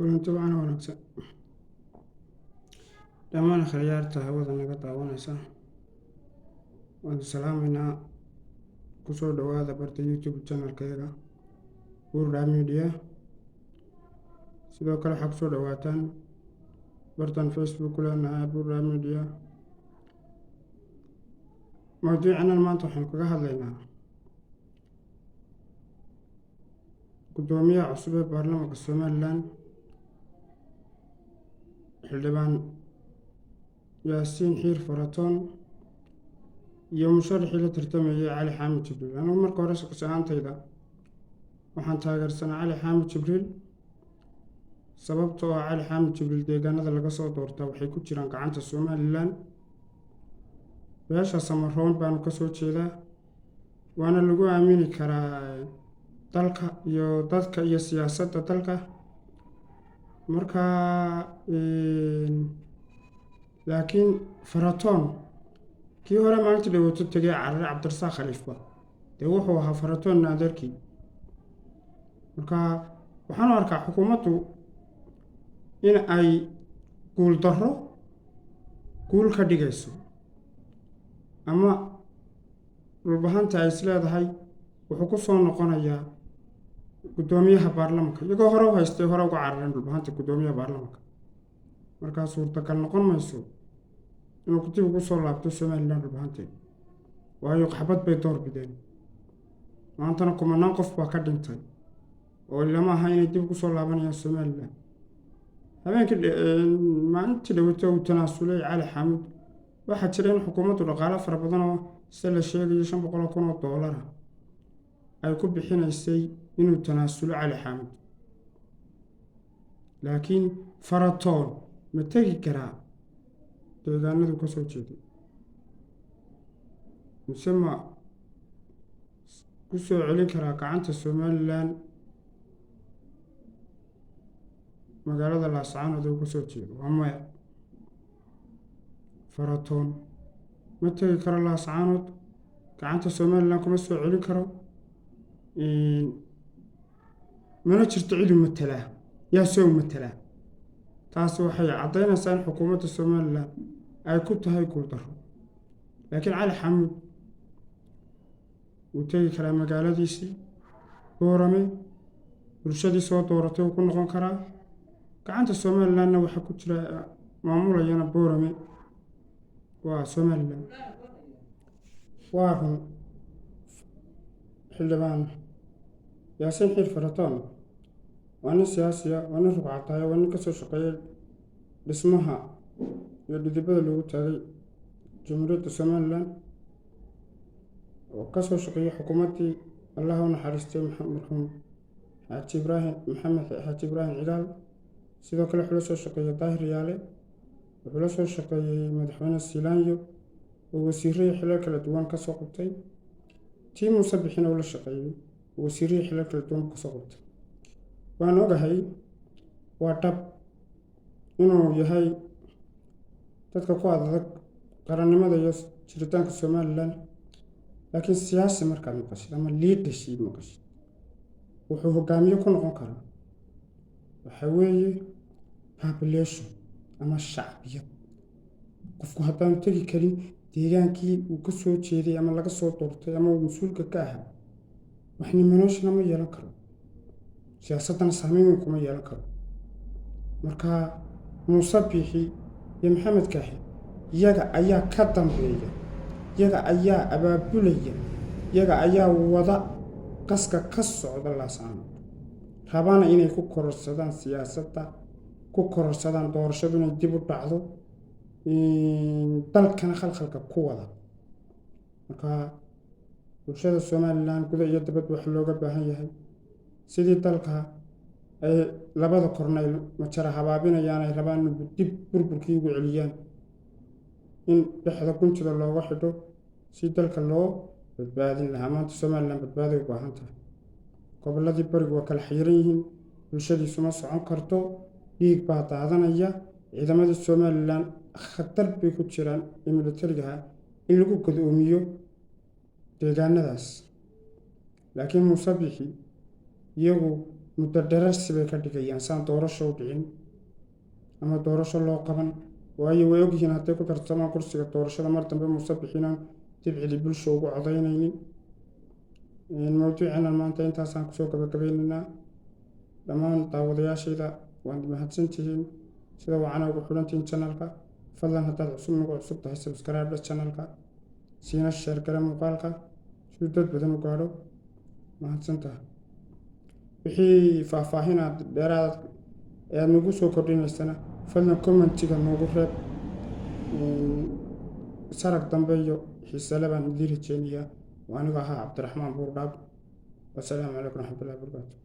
kulanti wacan wanaagsan dhammaan khayraarta hawada naga daawanaysa waan salaameynaa kusoo dhawaada barta YouTube channelkeega Burda Media sidoo kale waxaa kusoo dhawaataan bartan Facebook leenahay Burda Media mawduucana maanta waxaan kaga hadlaynaa gudoomiyaha cusub ee baarlamaanka Somaliland xildhibaan Yaasiin Xiir Faratoon iyo musharaxii la tartamayay Cali Xaamid Jibriil. Anigu marka hore shaqsiyaantayda waxaan taageersanaa Cali Xaamid Jibriil sababtoo ah Cali Xaamid Jibriil deegaanada laga soo doortaa waxay ku jiraan gacanta Somaliland. beesha Samaroon baan ka soo jeedaa waana lagu aamini karaa dalka iyo dadka iyo siyaasadda dalka marka laakiin Faratoon kii hore maalintii dhawaato tagay Carre Cabdirasaaq Khaliifba dee wuxuu ahaa Faratoon naadarkii marka waxaan arkaa xukuumaddu in ay guul ka dhigayso ama dhulbahanta ay isleedahay wuxuu ku soo noqonayaa gudoomiyaha baarlamaanka iyagoo hore u haystay hore uga carareen dhulbahanta gudoomiyaha baarlamaanka markaa suurtagal noqon mayso inuu dib ugu soo laabto Somaliland dhulbahanteed waayo xabad bay door bideen maantana kumanaan qof baa ka dhintay oo lama aha inay dib ugu soo laabanayaan Somaliland habeenkii maalintii dhawaato uu tanaasulay Cali Xaamid waxaa jira in xukuumaddu dhaqaale fara badan oo sida la sheegayo $500,000 ay ku bixinaysay inuu tanaasulo Cali Xaamid laakiin Faratoon ma tegi karaa deegaanadu ka soo jeeday mise ma ku soo celin karaa gacanta Somaliland magaalada Laascaanood oo ka soo jeedo waa maya Faratoon ma tegi karo Laascaanood gacanta Somaliland kuma soo celin karo mana jirto cid u matala yaa soo matala taas waxay caddaynaysaa in xukuumadda Somaliland ay ku tahay guuldaro laakiin Cali Xaamid uu tegi karaa magaaladiisii Boorame bulshadii soo dooratay uu ku noqon karaa gacanta Somalilandna waxaa ku jira maamulayana Boorame waa Somaliland waa run xildhibaan Yaasiin Xiir Faratoon waa nin siyaasi ah waa nin rugcadaaya waa nin ka soo shaqeeyay dhismaha iyo dhidibada lagu taagay Jamhuuriyadda Somaliland oo ka soo shaqeeyay xukuumaddii Allah u naxariistay marxuum Xaaji Ibraahim Cigaal sidoo kale wuxuu la soo shaqeeyay Daahir Yaale wuxuu la soo shaqeeyay madaxweyne Siilaanyo oo wasiirrada xilal kala duwan ka soo qabtay tii Muuse Bixin oo la shaqeeyay wasiirrada xilal kala duwan ka soo qabtay waan ogahay waa dhab inuu yahay dadka ku adag qarannimada iyo jiritaanka Somaliland laakiin siyaasi markaad maqashid ama leadership maqashid wuxuu hogaamiye ku noqon karaa waxa weeye population ama shacbiyad qofku haddaan tegi karin deegaankii uu ka soo jeeday ama laga soo doortay ama uu mas'uulka ka ahaa waxnimanoshna ma yeelan karo siyaasadana saameyn weyn kuma yeelan karo marka Muuse Bixi iyo Maxamed Kaahi iyaga ayaa ka dambeeya iyaga ayaa abaabulaya iyaga ayaa wada qaska ka socda Laascaanood rabana inay ku kororsadaan siyaasadda ku kororsadaan doorashadu inay dib u dhacdo dalkana khalkhalka ku wada marka bulshada Somaliland gudaha iyo dibadda waxa looga baahan yahay sidii dalka ay labada korneyl majara habaabinayaan ay rabaan dib burburkii ugu celiyaan in dhexda guntiga looga xidho si dalka loo badbaadin lahaa maanta Somaliland badbaado u baahan tahay gobolladii bariga waa kala xiran yihiin bulshadiisu ma socon karto dhiig baa daadanaya ciidamadii Somaliland khatar bay ku jiraan in militariga in lagu godoomiyo deegaanadaas laakiin Muuse Bixi iyagu muddo dheerarsi bay ka dhigayaan saan doorasho u dhicin ama doorasho loo qaban waayo way ogyihiin hadday ku tartamaan kursiga doorashada mar dambe muuse bixinaan dib celi bulsho ugu codaynaynin mawduuceenan maanta intaasaan kusoo gabagabeynaynaa dhammaan daawadayaashayda waad mahadsantihiin sida wacana ugu xidhantihiin channelka fadlan haddaad nagu cusub tahay subscribe channelka siina sheer gare muuqaalka si dad badan u gaadho mahadsantahay wixii faahfaahinaad dheeraad aad nagu soo kordhinaysana fadlan commentiga noogu reeb sarag dambe iyo xiisale baan idin rajeynayaa وأنا قاعد عبد الرحمن بورداب والسلام عليكم ورحمة الله وبركاته.